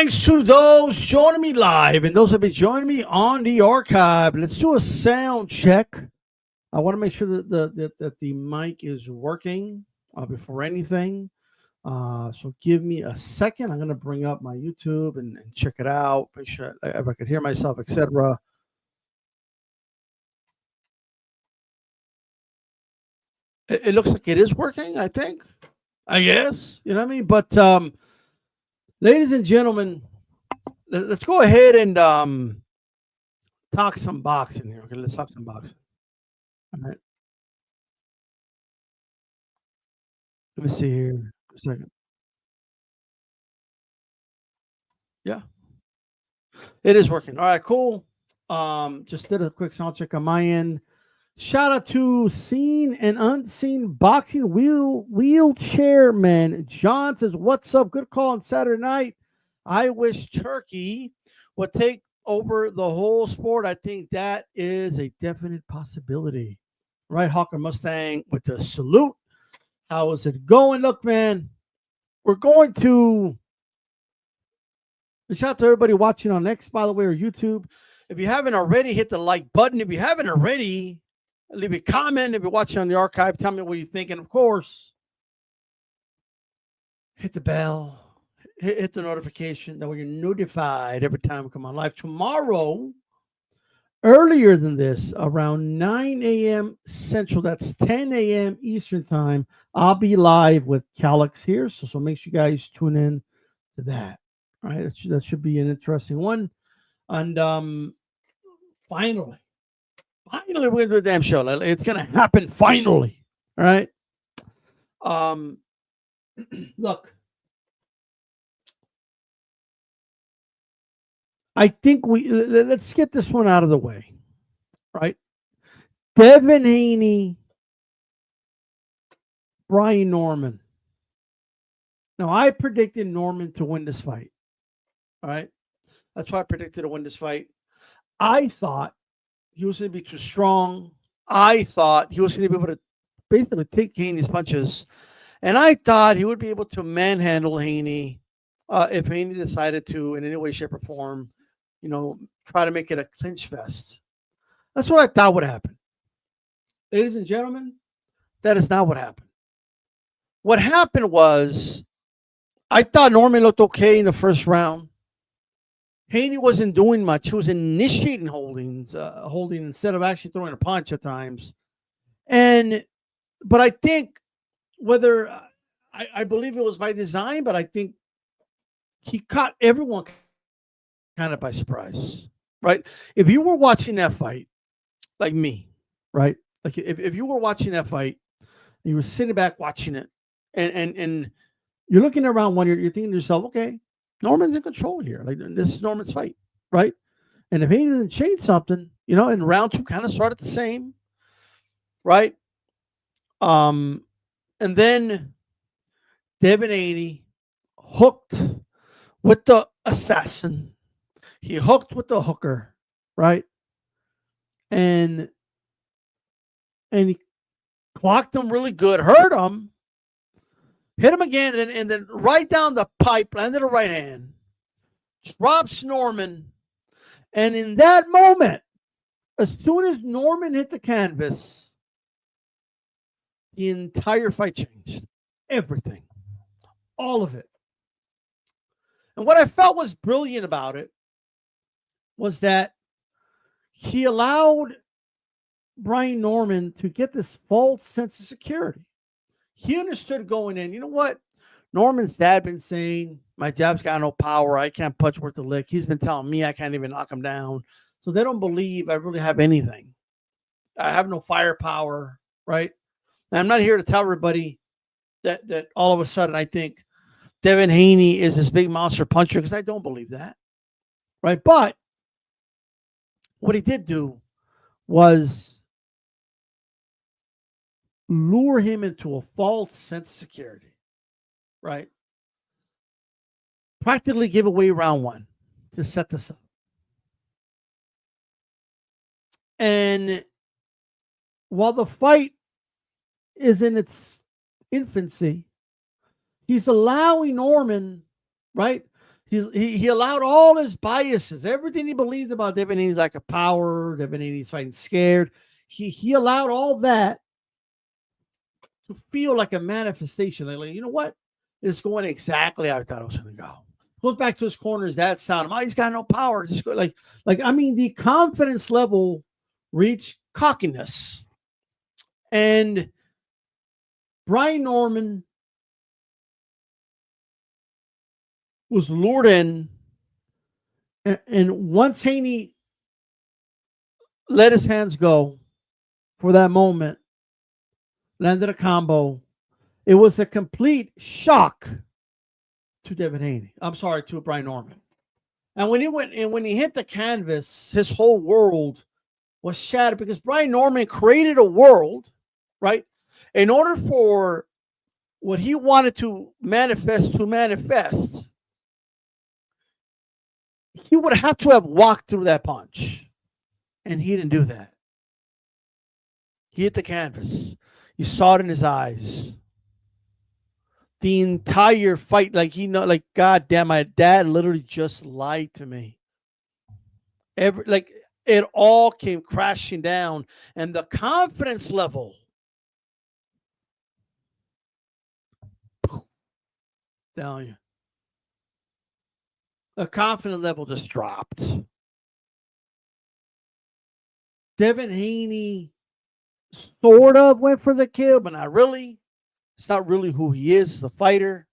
Thanks to those joining me live and those that be joining me on the archive. Let's do a sound check. I want to make sure that the mic is working before anything. So give me a second. I'm going to bring up my YouTube and check it out. Make sure if I can hear myself, etc. It looks like it is working. I think. I guess you know what I mean. But ladies and gentlemen, let's go ahead and talk some boxing here. Okay, let's talk some boxing. All right. Let me see here. A second. Yeah, it is working. All right, cool. Just did a quick sound check on my end. Shout out to seen and unseen boxing wheelchair man. John says, "What's up? Good call on Saturday night. I wish Turkey would take over the whole sport. I think that is a definite possibility." Right, Hawker Mustang with the salute. How is it going? Look, man, we're going to shout out to everybody watching on X, by the way, or YouTube. If you haven't already, hit the like button. If you haven't already, leave a comment. If you're watching on the archive, tell me what you think. And of course, hit the bell, hit the notification. That way you're notified every time we come on live. Tomorrow, earlier than this, around 9 a.m. Central, that's 10 a.m. Eastern time, I'll be live with Calix here. So make sure you guys tune in to that. All right, that should be an interesting one. And finally, we're gonna do a damn show. It's gonna happen finally. All right. Look, I think let's get this one out of the way. Right. Devin Haney, Brian Norman. Now I predicted Norman to win this fight. All right. That's why I predicted to win this fight. I thought he was going to be too strong. I thought he was going to be able to basically take Haney's punches. And I thought he would be able to manhandle Haney if Haney decided to, in any way, shape, or form, try to make it a clinch fest. That's what I thought would happen. Ladies and gentlemen, that is not what happened. What happened was I thought Norman looked okay in the first round. Haney wasn't doing much. He was initiating holding instead of actually throwing a punch at times. But I think whether I believe it was by design, but I think he caught everyone kind of by surprise, right? If you were watching that fight, like me, right? Like if you were watching that fight, and you were sitting back watching it, and you're looking around when you're thinking to yourself, okay, Norman's in control here. Like this is Norman's fight, right? And if he didn't change something, in round two kind of started the same, right? And then Devin Haney hooked with the assassin. He hooked with the hooker, right? And he clocked him really good, hurt him. Hit him again, and then right down the pipe, landed a right hand. Drops Norman. And in that moment, as soon as Norman hit the canvas, the entire fight changed. Everything. All of it. And what I felt was brilliant about it was that he allowed Brian Norman to get this false sense of security. He understood going in, you know what? Norman's dad been saying, my jab's got no power. I can't punch worth a lick. He's been telling me I can't even knock him down. So they don't believe I really have anything. I have no firepower, right? And I'm not here to tell everybody that all of a sudden I think Devin Haney is this big monster puncher, because I don't believe that, right? But what he did do was lure him into a false sense of security, right? Practically give away round one to set this up. And while the fight is in its infancy, he's allowing Norman, right? He allowed all his biases, everything he believed about Devin Haney's lack of power, Devin Haney's fighting scared. He allowed all that to feel like a manifestation. Like, you know what? It's going exactly how I thought it was going to go. Goes back to his corners. That sound. Oh, he's got no power. Just go, I mean, the confidence level reached cockiness, and Brian Norman was lured in, and once Haney let his hands go for that moment, landed a combo, it was a complete shock to Devin Haney. I'm sorry, to Brian Norman. And when he hit the canvas, his whole world was shattered because Brian Norman created a world, right? In order for what he wanted to manifest, he would have to have walked through that punch. And he didn't do that. He hit the canvas. You saw it in his eyes. The entire fight, God damn, my dad literally just lied to me. It all came crashing down, and the confidence level, telling you, the confidence level just dropped. Devin Haney sort of went for the kill, but not really. It's not really who he is as a fighter.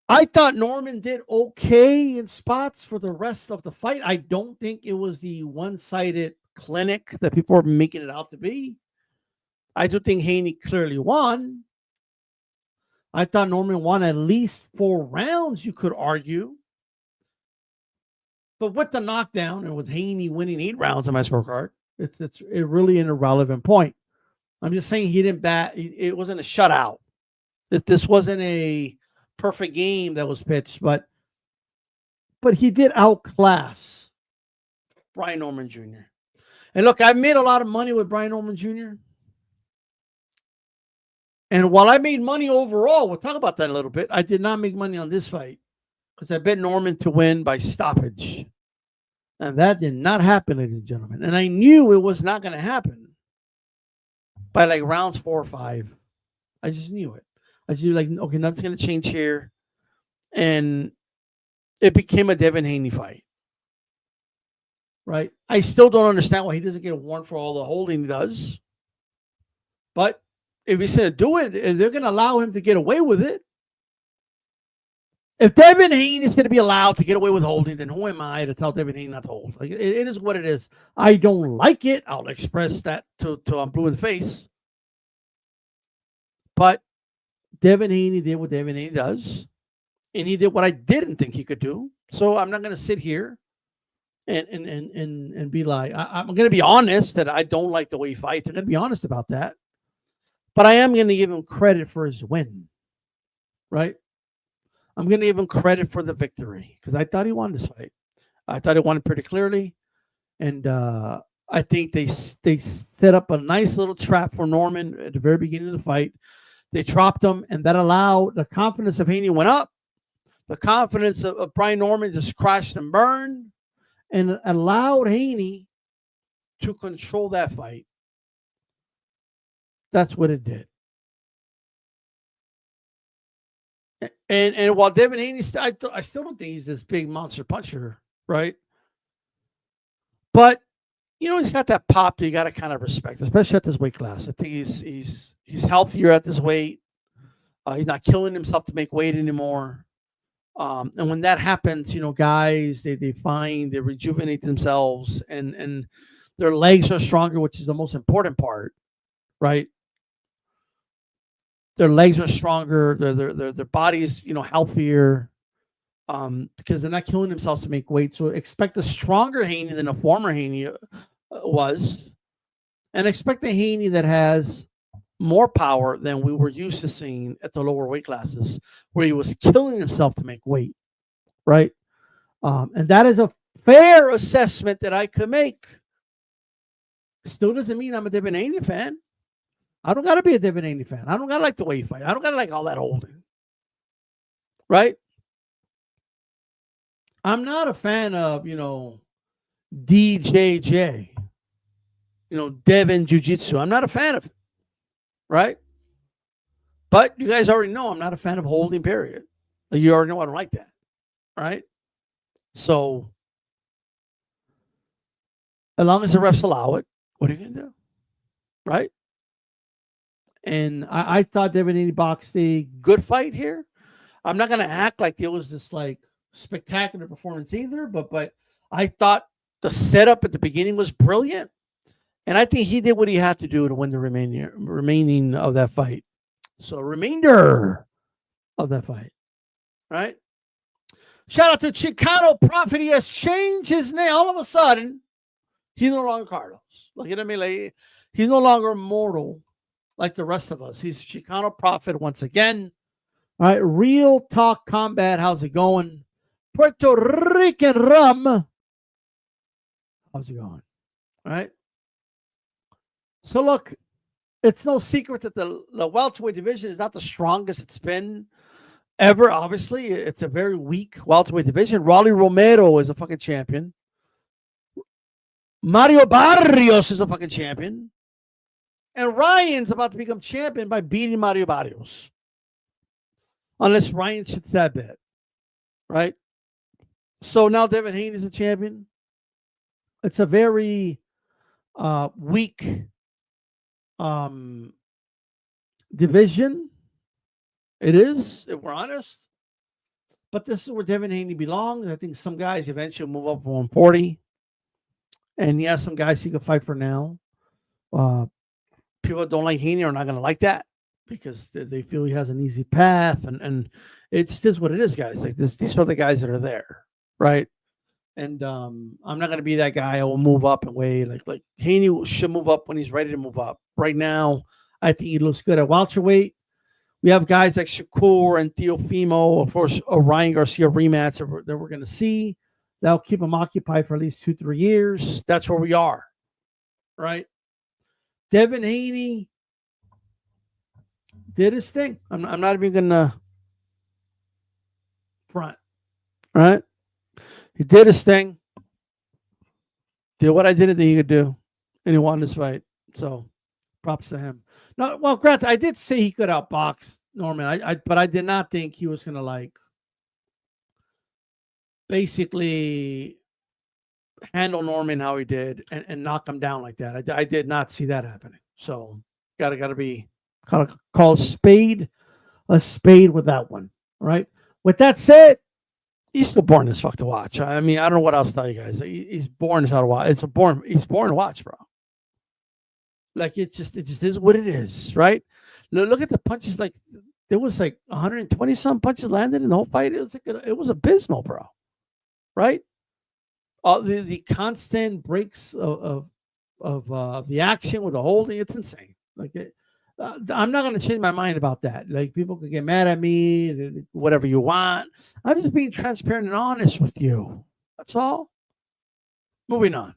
I thought Norman did okay in spots for the rest of the fight. I don't think it was the one-sided clinic that people are making it out to be. I do think Haney clearly won. I thought Norman won at least 4 rounds, you could argue. But with the knockdown and with Haney winning 8 rounds on my scorecard, it's really an irrelevant point. I'm just saying he didn't bat. It wasn't a shutout. This wasn't a perfect game that was pitched, but he did outclass Brian Norman Jr. And look, I've made a lot of money with Brian Norman Jr. And while I made money overall, we'll talk about that in a little bit, I did not make money on this fight because I bet Norman to win by stoppage. And that did not happen, ladies and gentlemen. And I knew it was not going to happen by like rounds 4 or 5. I just knew it. I just knew, okay, nothing's going to change here. And it became a Devin Haney fight. Right? I still don't understand why he doesn't get a warrant for all the holding he does. But if he's going to do it, they're going to allow him to get away with it. If Devin Haney is going to be allowed to get away with holding, then who am I to tell Devin Haney not to hold? It is what it is. I don't like it. I'll express that till I'm blue in the face. But Devin Haney did what Devin Haney does. And he did what I didn't think he could do. So I'm not going to sit here and be like, I'm going to be honest that I don't like the way he fights. I'm going to be honest about that. But I am going to give him credit for his win. Right? I'm going to give him credit for the victory because I thought he won this fight. I thought he won it pretty clearly. And I think they set up a nice little trap for Norman at the very beginning of the fight. They dropped him, and that allowed the confidence of Haney went up. The confidence of Brian Norman just crashed and burned and allowed Haney to control that fight. That's what it did. And while Devin Haney, I still don't think he's this big monster puncher, right? But he's got that pop that you got to kind of respect, especially at this weight class. I think he's healthier at this weight. He's not killing himself to make weight anymore. And when that happens, guys they rejuvenate themselves and their legs are stronger, which is the most important part, right? Their legs are stronger. Their bodies, healthier, because they're not killing themselves to make weight. So expect a stronger Haney than a former Haney was, and expect a Haney that has more power than we were used to seeing at the lower weight classes, where he was killing himself to make weight, right? And that is a fair assessment that I could make. Still doesn't mean I'm a Devin Haney fan. I don't got to be a Devin Haney fan. I don't got to like the way you fight. I don't got to like all that holding. Right? I'm not a fan of, DJJ, Devin Jiu Jitsu. I'm not a fan of it, right? But you guys already know I'm not a fan of holding, period. You already know I don't like that, right? So as long as the refs allow it, what are you going to do, right? And I thought Devin Haney boxed a good fight here. I'm not going to act like it was this like spectacular performance either, but I thought the setup at the beginning was brilliant, and I think he did what he had to do to win the remaining of that fight. So remainder of that fight, right? Shout out to Chicano Prophet. He has changed his name all of a sudden. He's no longer Carlos. Like, you know what I mean? Like, he's no longer mortal like the rest of us. He's Chicano Prophet once again. All right, Real Talk Combat. How's it going? Puerto Rican Rum. How's it going? All right. So look, it's no secret that the welterweight division is not the strongest it's been ever. Obviously, it's a very weak welterweight division. Rolly Romero is a fucking champion. Mario Barrios is a fucking champion. And Ryan's about to become champion by beating Mario Barrios. Unless Ryan shits that bet. Right? So now Devin Haney is a champion. It's a very weak division. It is, if we're honest. But this is where Devin Haney belongs. I think some guys eventually move up to 140. And yeah, some guys he could fight for now. People that don't like Haney are not going to like that because they feel he has an easy path. And it's just what it is, guys. Like these are the guys that are there, right? And I'm not going to be that guy who will move up and weigh. Like Haney should move up when he's ready to move up. Right now, I think he looks good at welterweight. We have guys like Shakur and Teofimo, of course, Ryan Garcia rematch that we're going to see. That'll keep him occupied for at least 2-3 years. That's where we are, right? Devin Haney did his thing. I'm not even going to front, right? He did his thing. Did what I didn't think he could do, and he won this fight. So, props to him. No, well, granted, I did say he could outbox Norman. But I did not think he was going to like basically handle Norman how he did and knock him down like that. I did not see that happening. So gotta be kind of call a spade with that one. Right. With that said, he's still boring as fuck to watch. I mean, I don't know what else to tell you guys. He's boring as hell to watch. He's boring to watch, bro. Like it just is what it is, right? Look at the punches. Like there was like 120 some punches landed in the whole fight. It was abysmal, bro. Right? All the constant breaks of the action with the holding, it's insane. Like I'm not going to change my mind about that. Like people can get mad at me, whatever you want. I'm just being transparent and honest with you. That's all. Moving on.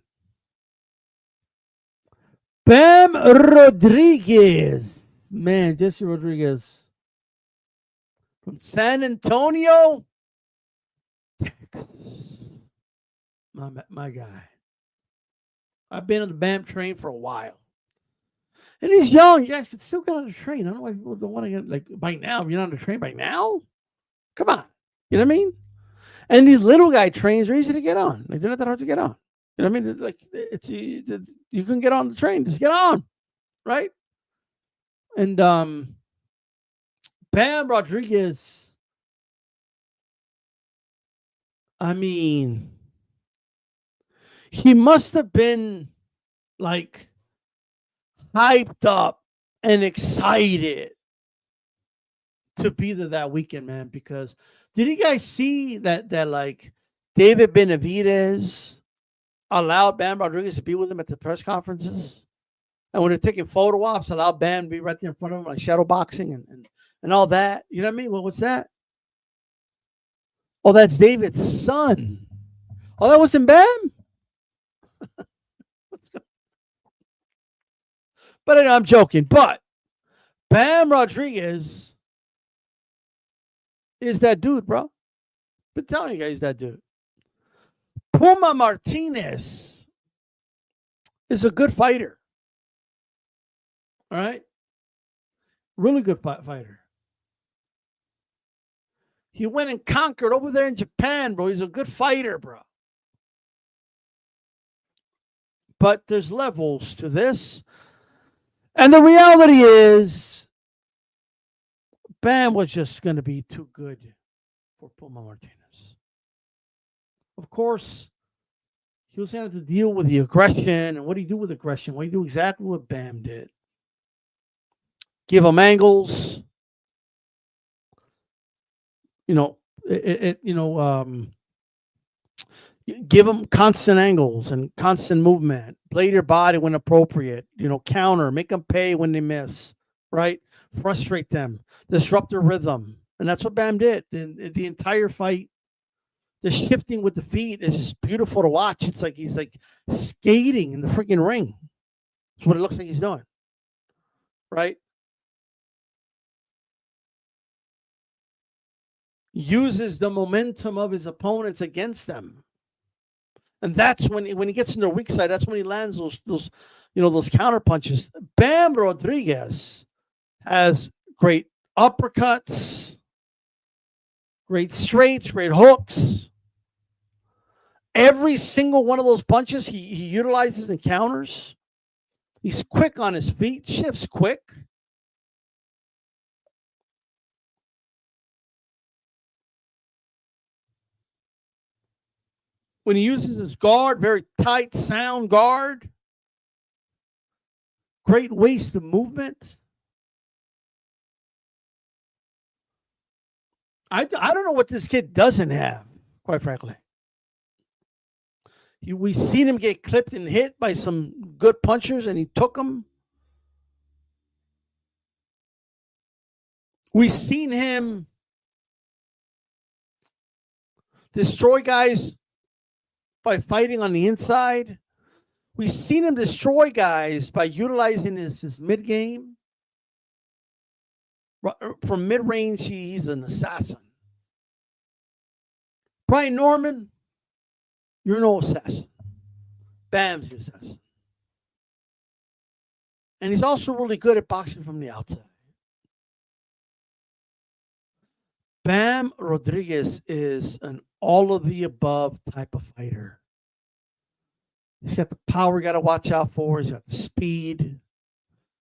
Bam Rodriguez. Man, Jesse Rodriguez. From San Antonio, Texas. My guy. I've been on the BAM train for a while. And he's young. You guys can still get on the train. I don't know why people don't want to get, like, by now. You're not on the train by now? Come on. You know what I mean? And these little guy trains are easy to get on. Like, they're not that hard to get on. You know what I mean? Like, you can get on the train. Just get on. Right? And Bam Rodriguez, I mean, he must have been like hyped up and excited to be there that weekend, man. Because did you guys see that like David Benavidez allowed Bam Rodriguez to be with him at the press conferences? And when they're taking photo ops, allow Bam to be right there in front of him, like shadow boxing and all that. You know what I mean? Well, what's that? Oh, that's David's son. Oh, that wasn't Bam? But anyway, I'm joking. But Bam Rodriguez is that dude, bro. Been telling you guys that dude. Puma Martinez is a good fighter. All right? Really good fighter. He went and conquered over there in Japan, bro. He's a good fighter, bro. But there's levels to this. And the reality is, Bam was just going to be too good for Puma Martinez. Of course, he was going to have to deal with the aggression. And what do you do with aggression? Well, you do exactly what Bam did. Give him angles. Give him constant angles and constant movement. Play your body when appropriate. Counter. Make them pay when they miss. Right? Frustrate them. Disrupt their rhythm. And that's what Bam did. The entire fight. The shifting with the feet is just beautiful to watch. It's like he's like skating in the freaking ring. That's what it looks like he's doing. Right? Uses the momentum of his opponents against them. And that's when he gets in their weak side, that's when he lands those counter punches. Bam Rodriguez has great uppercuts, great straights, great hooks. Every single one of those punches he utilizes and counters. He's quick on his feet, shifts quick. When he uses his guard, very tight, sound guard. Great waist of movement. I don't know what this kid doesn't have, quite frankly. We've seen him get clipped and hit by some good punchers, and he took them. We've seen him destroy guys by fighting on the inside. We've seen him destroy guys by utilizing his mid-game. From mid-range, he's an assassin. Brian Norman, you're no assassin. Bam's the assassin. And he's also really good at boxing from the outside. Bam Rodriguez is an all-of-the-above type of fighter. He's got the power you got to watch out for. He's got the speed.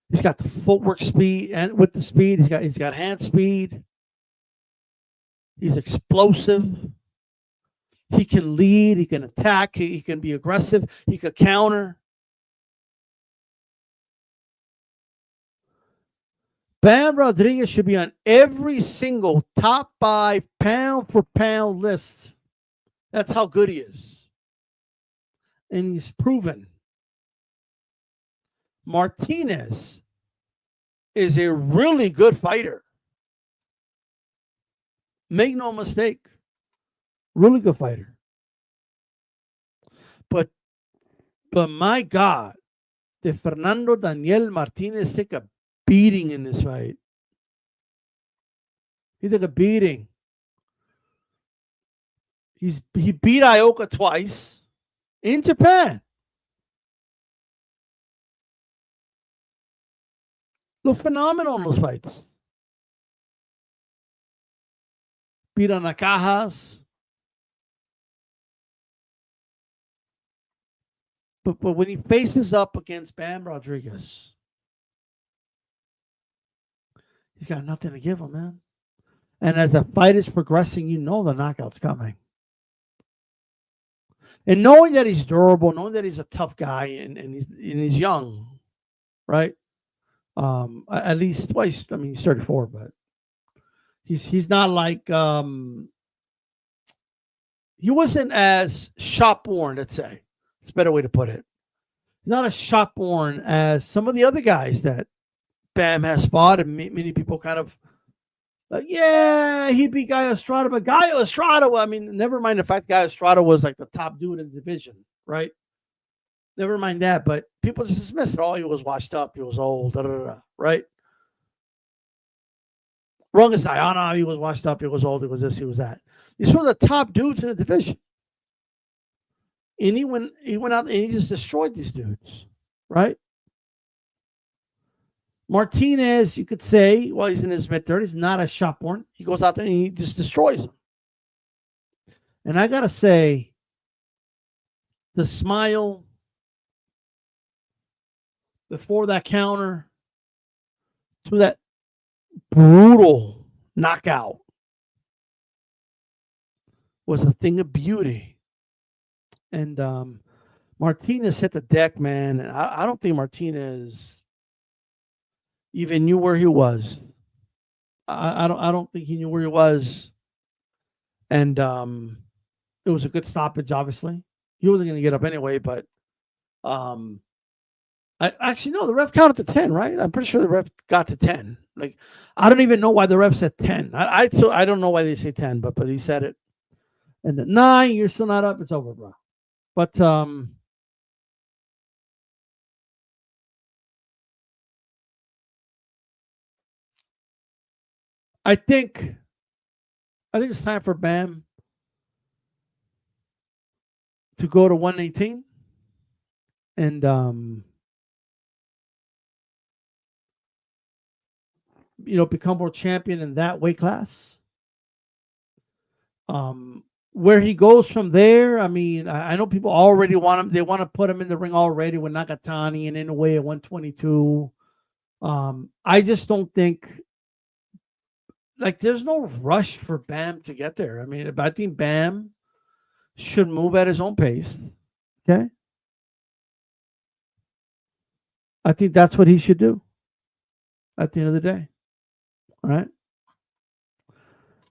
He's got the footwork speed, and with the speed, he's got hand speed. He's explosive. He can lead. He can attack. He can be aggressive. He can counter. Bam Rodriguez should be on every single top 5 pound-for-pound list. That's how good he is. And he's proven. Martinez is a really good fighter. Make no mistake. Really good fighter. But my God, did Fernando Daniel Martinez take a beating in this fight? He took a beating. He beat Ioka twice in Japan. Look phenomenal in those fights. Beat on Nakajas. But when he faces up against Bam Rodriguez, he's got nothing to give him, man. And as the fight is progressing, you know the knockout's coming. And knowing that he's durable, knowing that he's a tough guy, and he's young, right? At least twice. I mean, he's 34, but he's not like he wasn't as shop-worn, let's say. It's a better way to put it. He's not as shop-worn as some of the other guys that Bam has fought, and many people kind of like, yeah, he beat Gallo Estrada, but Gallo Estrada, I mean, never mind the fact Gallo Estrada was like the top dude in the division, right? Never mind that, but people just dismiss it. Oh, he was washed up, he was old, right? Wrong as I, oh no, he was washed up, he was old, he was this, he was that. These were the top dudes in the division. And he went out and he just destroyed these dudes, right? Martinez, you could say, well, he's in his mid-30s, not a shot born. He goes out there and he just destroys them. And I got to say, the smile before that counter to that brutal knockout was a thing of beauty. And Martinez hit the deck, man. And I don't think Martinez even knew where he was. I don't think he knew where he was. And it was a good stoppage, obviously. He wasn't going to get up anyway, but I actually no, the ref counted to 10, right? I'm pretty sure the ref got to 10. Like, I don't even know why the ref said 10. I don't know why they say 10, but he said it. And the 9, you're still not up, it's over, bro. But I think it's time for Bam to go to 118 and become world champion in that weight class. Where he goes from there, I mean, I know people already want him. They want to put him in the ring already with Nakatani and Inoue at 122. I just don't think, like, there's no rush for Bam to get there. I mean, I think Bam should move at his own pace. Okay? I think that's what he should do at the end of the day. All right?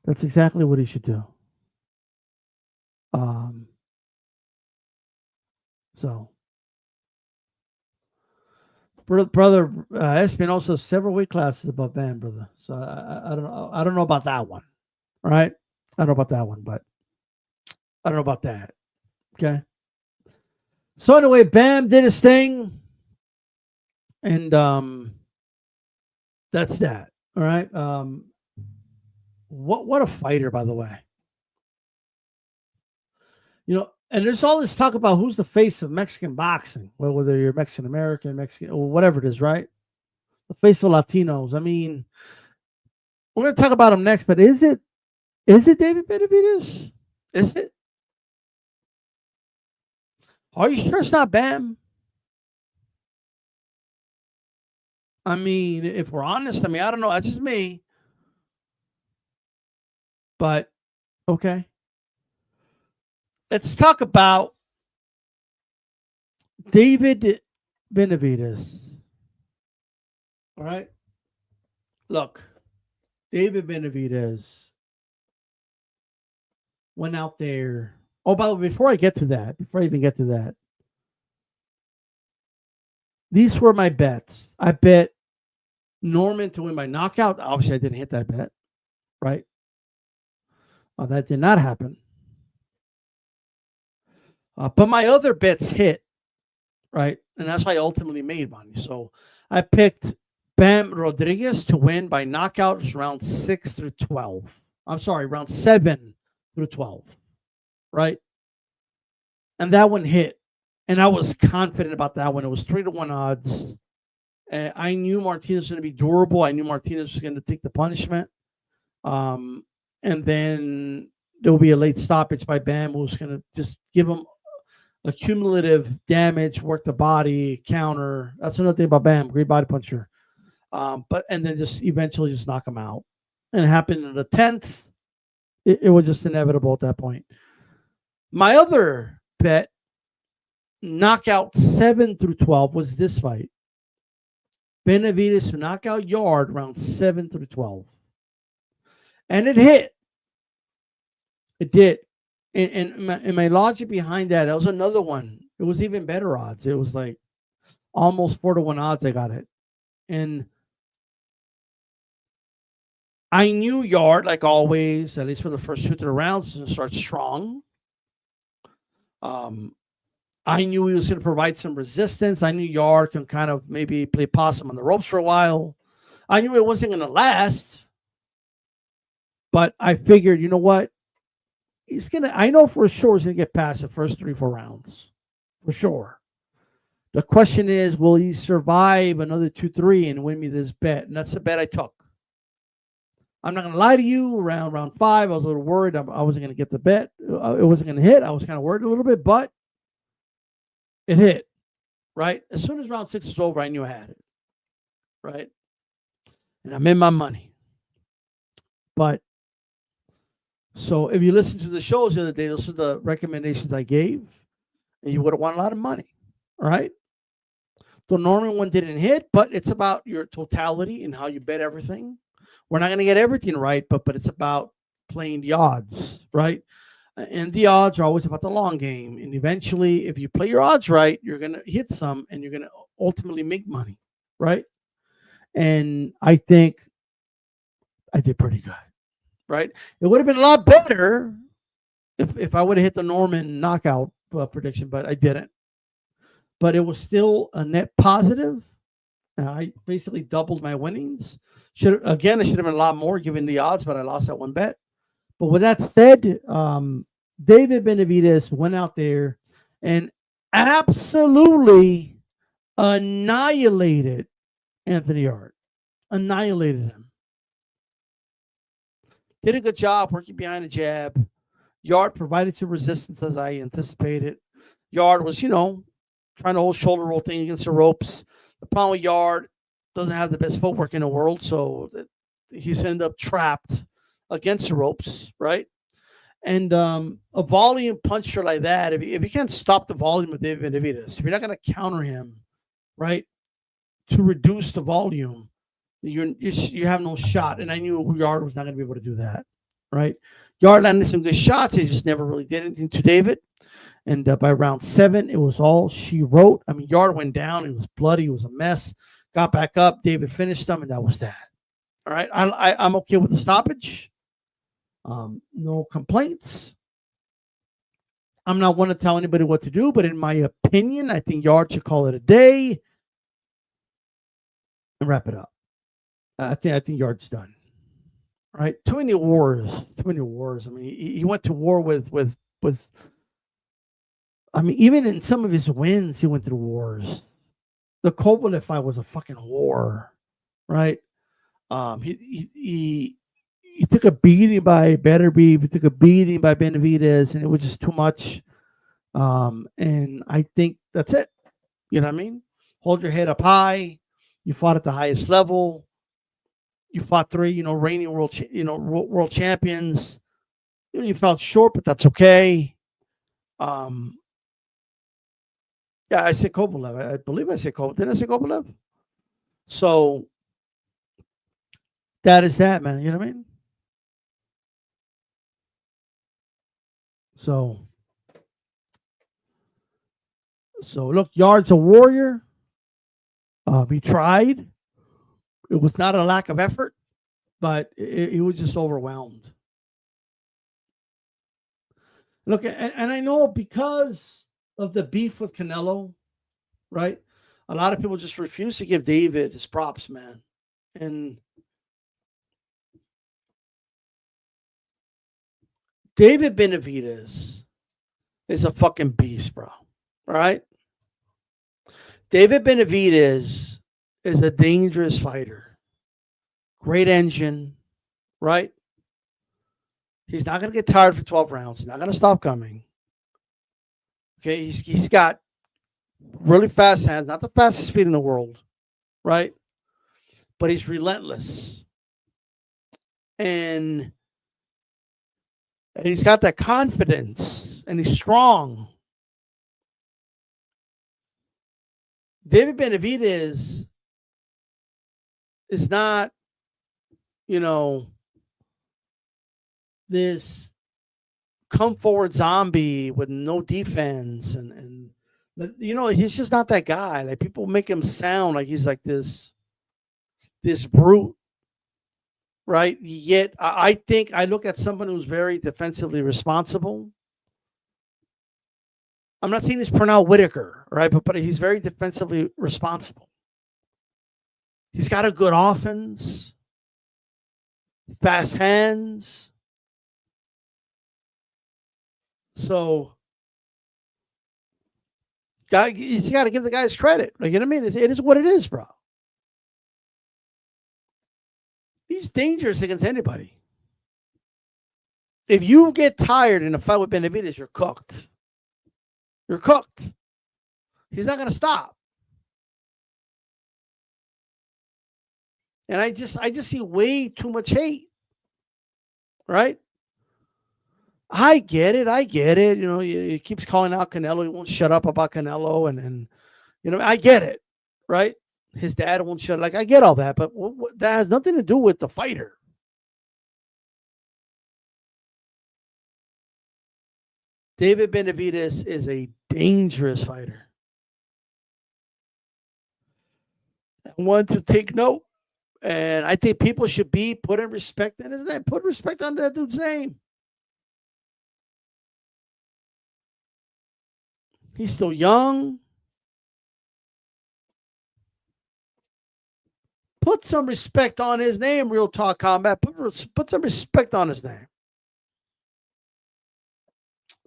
That's exactly what he should do. So, brother, Espinosa several weight classes above Bam, brother. So I don't know. I don't know about that one. All right, I don't know about that one, but I don't know about that. Okay. So anyway, Bam did his thing, and that's that. All right. What a fighter, by the way. And there's all this talk about who's the face of Mexican boxing, well, whether you're Mexican American, Mexican, or whatever it is, right? The face of Latinos. I mean, we're going to talk about him next, but is it David Benavidez? Is it? Are you sure it's not Bam? I mean, if we're honest, I mean, I don't know. That's just me. But, okay. Let's talk about David Benavidez. All right. Look, David Benavidez went out there. Oh, by the way, before I even get to that, these were my bets. I bet Norman to win by knockout. Obviously, I didn't hit that bet, right? That did not happen. But my other bets hit, right? And that's why I ultimately made money. So I picked Bam Rodriguez to win by knockouts round 6 through 12. I'm sorry, round 7 through 12, right? And that one hit. And I was confident about that one. It was 3-1 odds. I knew Martinez was going to be durable. I knew Martinez was going to take the punishment. And then there will be a late stoppage by Bam, who's going to just give him a cumulative damage, work the body, counter. That's another thing about Bam, great body puncher. And then just eventually just knock him out. And it happened in the 10th. It was just inevitable at that point. My other bet, knockout 7 through 12, was this fight. Benavidez to knock out Yarde round 7 through 12. And it hit. It did. And my logic behind that was another one. It was even better odds. It was like almost 4-1 odds I got it. And I knew Yarde, like always, at least for the first 2 rounds, to start strong. I knew he was going to provide some resistance. I knew Yarde can kind of maybe play possum on the ropes for a while. I knew it wasn't going to last. But I figured, you know what? I know for sure he's gonna get past the first 3, 4 rounds. For sure. The question is, will he survive another 2, 3 and win me this bet? And that's the bet I took. I'm not gonna lie to you. Around round 5, I was a little worried. I wasn't gonna get the bet. It wasn't gonna hit. I was kind of worried a little bit, but it hit. Right as soon as round 6 was over, I knew I had it. Right, and I'm in my money. But so if you listen to the shows the other day, those are the recommendations I gave, and you would have won a lot of money. All right. The Norman one didn't hit, but it's about your totality and how you bet everything. We're not going to get everything right, but it's about playing the odds, right? And the odds are always about the long game. And eventually, if you play your odds right, you're going to hit some and you're going to ultimately make money, right? And I think I did pretty good, right? It would have been a lot better if I would have hit the Norman knockout prediction, but I didn't. But it was still a net positive. I basically doubled my winnings. I should have been a lot more given the odds, but I lost that one bet. But with that said, David Benavidez went out there and absolutely annihilated Anthony Yarde. Annihilated him. Did a good job working behind the jab. Yarde provided some resistance as I anticipated. Yarde was, trying to hold shoulder roll thing against the ropes. The problem with Yarde, doesn't have the best footwork in the world, so he's ended up trapped against the ropes, right? And a volume puncher like that, if you can't stop the volume of David Benavidez, if you're not going to counter him, right, to reduce the volume, you have no shot. And I knew Yarde was not going to be able to do that, right? Yarde landed some good shots. He just never really did anything to David. And by round 7, it was all she wrote. I mean, Yarde went down. It was bloody. It was a mess. Got back up. David finished them, and that was that. All right. I'm okay with the stoppage. No complaints. I'm not one to tell anybody what to do, but in my opinion, I think Yarde should call it a day and wrap it up. I think Yarde's done. All right. Too many wars. I mean, he went to war with. I mean, even in some of his wins, he went to the wars. The Kovalev fight was a fucking war, right? He took a beating by Beterbiev. He took a beating by Benavidez, and it was just too much. And I think that's it. You know what I mean? Hold your head up high. You fought at the highest level. You fought 3, reigning world champions. You felt short, but that's okay. Yeah, I said Kovalev. I believe I said Kovalev. Didn't I say Kovalev? So that is that, man. You know what I mean? So look, Yarde's a warrior. He tried. It was not a lack of effort, but he was just overwhelmed. Look, and I know because of the beef with Canelo, right? A lot of people just refuse to give David his props, man. And David Benavidez is a fucking beast, bro. All right? David Benavidez is a dangerous fighter. Great engine, right? He's not going to get tired for 12 rounds. He's not going to stop coming. Okay, he's got really fast hands, not the fastest speed in the world, right? But he's relentless. And he's got that confidence, and he's strong. David Benavidez is not, this come forward zombie with no defense, and he's just not that guy. Like, people make him sound like he's like this brute, right? Yet I think I look at someone who's very defensively responsible. I'm not saying he's Pernell Whitaker, right? But he's very defensively responsible. He's got a good offense, fast hands. So, you just got to give the guys credit. Like, you know what I mean? It is what it is, bro. He's dangerous against anybody. If you get tired in a fight with Benavidez, you're cooked. You're cooked. He's not going to stop. And I just see way too much hate. Right? I get it. You know, he keeps calling out Canelo. He won't shut up about Canelo. And you know, I get it. Right? His dad won't shut. Like, I get all that. But that has nothing to do with the fighter. David Benavidez is a dangerous fighter. One to take note. And I think people should be putting respect in his name. Put respect on that dude's name. He's still young. Put some respect on his name, Real Talk Combat. Put some respect on his name.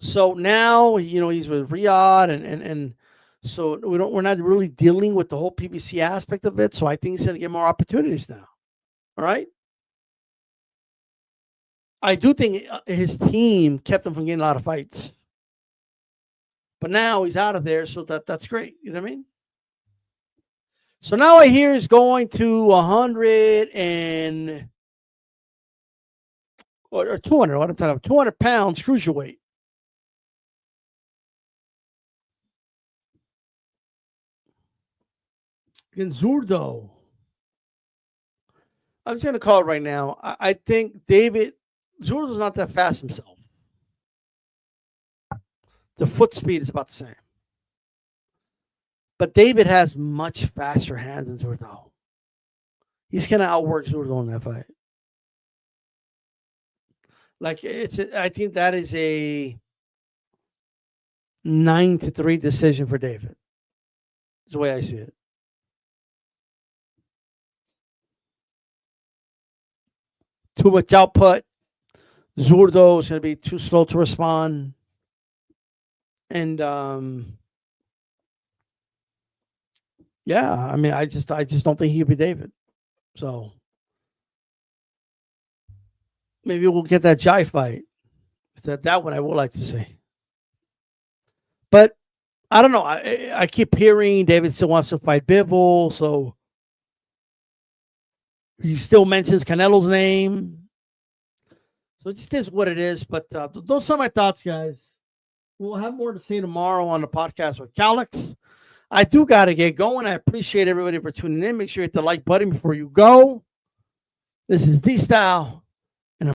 So now, you know, he's with Riyadh and so we're not really dealing with the whole PBC aspect of it. So I think he's going to get more opportunities now. All right. I do think his team kept him from getting a lot of fights. But now he's out of there, so that's great. You know what I mean? So now I hear he's going to 100 or 200. What I'm talking about, 200 pounds cruiserweight. Zurdo. I'm just going to call it right now. I think David Zurdo's not that fast himself. The foot speed is about the same. But David has much faster hands than Zurdo. He's going to outwork Zurdo in that fight. Like, I think that is a 9-3 decision for David. That's the way I see it. Too much output. Zurdo is going to be too slow to respond. And yeah, I mean, I just don't think he'll be David. So maybe we'll get that Jai fight. That one I would like to see. But I don't know. I keep hearing David still wants to fight Bivol, so he still mentions Canelo's name. So it just is what it is. But those are my thoughts, guys. We'll have more to say tomorrow on the podcast with Calix. I do got to get going. I appreciate everybody for tuning in. Make sure you hit the like button before you go. This is D-Style.